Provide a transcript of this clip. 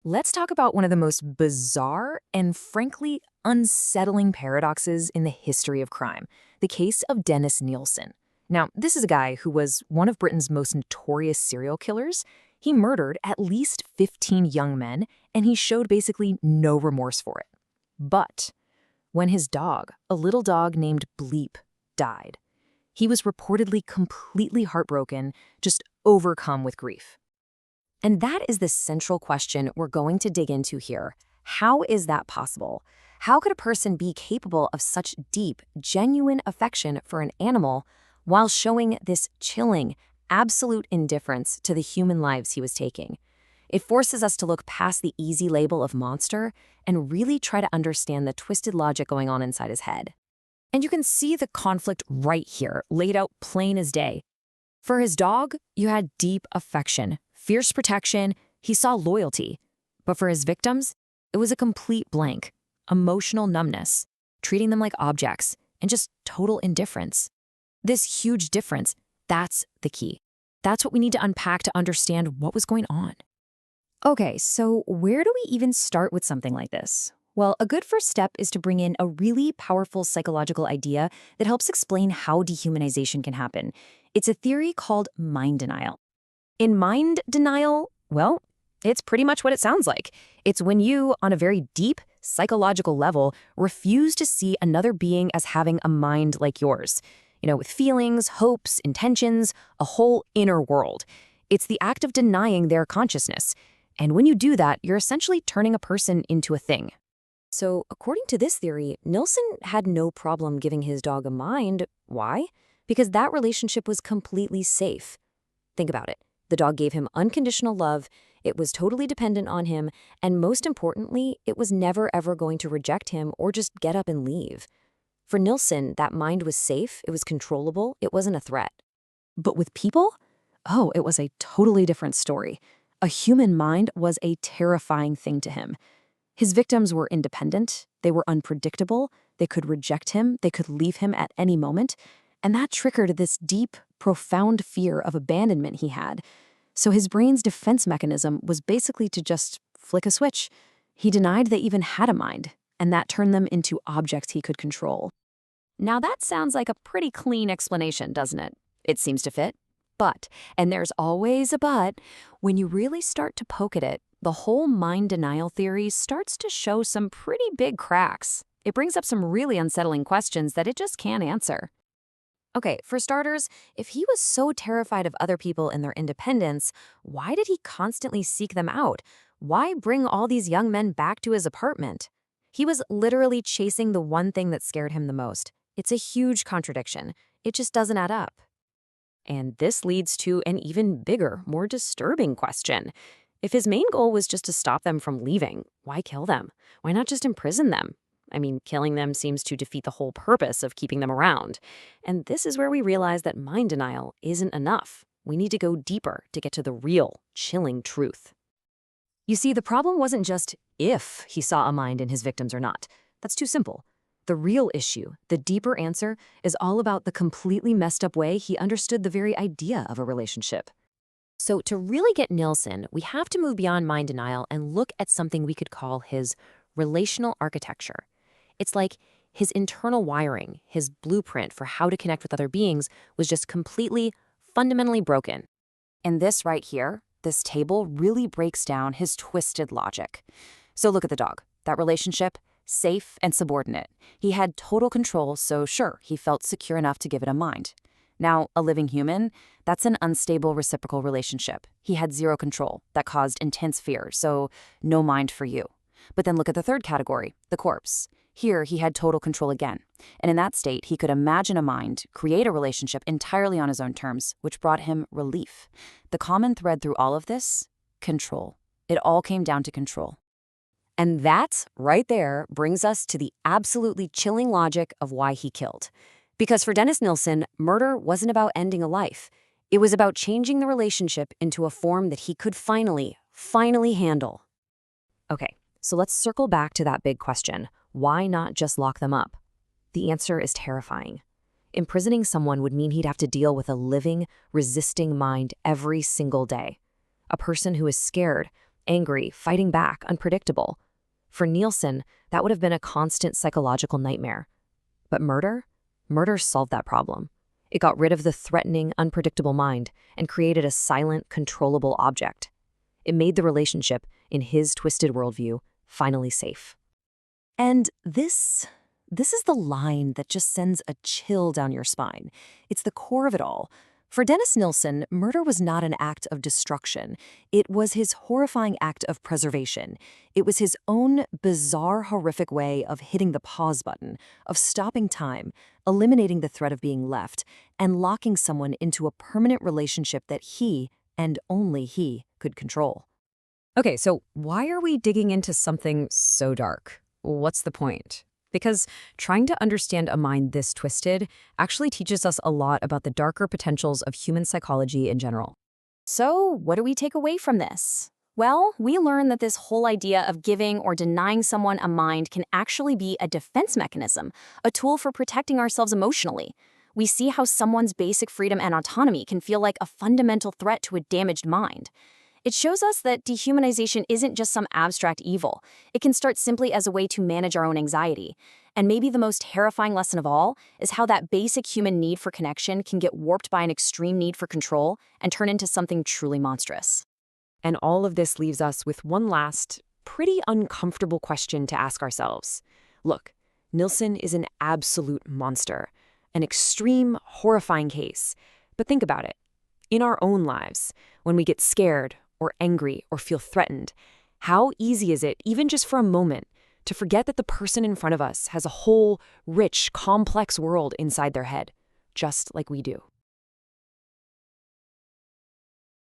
Let's talk about one of the most bizarre and frankly unsettling paradoxes in the history of crime, the case of Dennis Nilsen. Now, this is a guy who was one of Britain's most notorious serial killers. He murdered at least 15 young men, and he showed basically no remorse for it. But when his dog, a little dog named Bleep, died, he was reportedly completely heartbroken, just overcome with grief. And that is the central question we're going to dig into here. How is that possible? How could a person be capable of such deep, genuine affection for an animal while showing this chilling, absolute indifference to the human lives he was taking? It forces us to look past the easy label of monster and really try to understand the twisted logic going on inside his head. And you can see the conflict right here, laid out plain as day. For his dog, you had deep affection, fierce protection, he saw loyalty. But for his victims, it was a complete blank, emotional numbness, treating them like objects, and just total indifference. This huge difference, that's the key. That's what we need to unpack to understand what was going on. Okay, so where do we even start with something like this? Well, a good first step is to bring in a really powerful psychological idea that helps explain how dehumanization can happen. It's a theory called mind denial. In mind denial, well, it's pretty much what it sounds like. It's when you, on a very deep psychological level, refuse to see another being as having a mind like yours, with feelings, hopes, intentions, a whole inner world. It's the act of denying their consciousness. And when you do that, you're essentially turning a person into a thing. So, according to this theory, Nilsen had no problem giving his dog a mind. Why? Because that relationship was completely safe. Think about it. The dog gave him unconditional love, it was totally dependent on him, and most importantly, it was never ever going to reject him or just get up and leave. For Nilsen, that mind was safe, it was controllable, it wasn't a threat. But with people? Oh, it was a totally different story. A human mind was a terrifying thing to him. His victims were independent, they were unpredictable, they could reject him, they could leave him at any moment, and that triggered this deep, profound fear of abandonment he had. So his brain's defense mechanism was basically to just flick a switch. He denied they even had a mind, and that turned them into objects he could control. Now that sounds like a pretty clean explanation, doesn't it? It seems to fit. But, and there's always a but, when you really start to poke at it, the whole mind denial theory starts to show some pretty big cracks. It brings up some really unsettling questions that it just can't answer. Okay, for starters, if he was so terrified of other people and their independence, why did he constantly seek them out? Why bring all these young men back to his apartment? He was literally chasing the one thing that scared him the most. It's a huge contradiction. It just doesn't add up. And this leads to an even bigger, more disturbing question. If his main goal was just to stop them from leaving, why kill them? Why not just imprison them? I mean, killing them seems to defeat the whole purpose of keeping them around. And this is where we realize that mind denial isn't enough. We need to go deeper to get to the real, chilling truth. You see, the problem wasn't just if he saw a mind in his victims or not. That's too simple. The real issue, the deeper answer, is all about the completely messed up way he understood the very idea of a relationship. So to really get Nilsen, we have to move beyond mind denial and look at something we could call his relational architecture. It's like his internal wiring, his blueprint for how to connect with other beings was just completely, fundamentally broken. And this right here, this table really breaks down his twisted logic. So look at the dog. That relationship, safe and subordinate. He had total control, so sure, he felt secure enough to give it a mind. Now, a living human, that's an unstable reciprocal relationship. He had zero control. That caused intense fear, so no mind for you. But then look at the third category, the corpse. Here, he had total control again. And in that state, he could imagine a mind, create a relationship entirely on his own terms, which brought him relief. The common thread through all of this? Control. It all came down to control. And that, right there, brings us to the absolutely chilling logic of why he killed. Because for Dennis Nilsen, murder wasn't about ending a life. It was about changing the relationship into a form that he could finally handle. Okay, so let's circle back to that big question. Why not just lock them up? The answer is terrifying. Imprisoning someone would mean he'd have to deal with a living, resisting mind every single day. A person who is scared, angry, fighting back, unpredictable. For Nilsen, that would have been a constant psychological nightmare. But murder? Murder solved that problem. It got rid of the threatening, unpredictable mind and created a silent, controllable object. It made the relationship, in his twisted worldview, finally safe. And this is the line that just sends a chill down your spine. It's the core of it all. For Dennis Nilsen, murder was not an act of destruction. It was his horrifying act of preservation. It was his own bizarre, horrific way of hitting the pause button, of stopping time, eliminating the threat of being left, and locking someone into a permanent relationship that he, and only he, could control. Okay, so why are we digging into something so dark? What's the point? Because trying to understand a mind this twisted actually teaches us a lot about the darker potentials of human psychology in general. So, what do we take away from this? Well, we learn that this whole idea of giving or denying someone a mind can actually be a defense mechanism, a tool for protecting ourselves emotionally. We see how someone's basic freedom and autonomy can feel like a fundamental threat to a damaged mind. It shows us that dehumanization isn't just some abstract evil. It can start simply as a way to manage our own anxiety. And maybe the most terrifying lesson of all is how that basic human need for connection can get warped by an extreme need for control and turn into something truly monstrous. And all of this leaves us with one last, pretty uncomfortable question to ask ourselves. Look, Nilsen is an absolute monster, an extreme, horrifying case. But think about it. In our own lives, when we get scared or angry or feel threatened, how easy is it, even just for a moment, to forget that the person in front of us has a whole, rich, complex world inside their head, just like we do?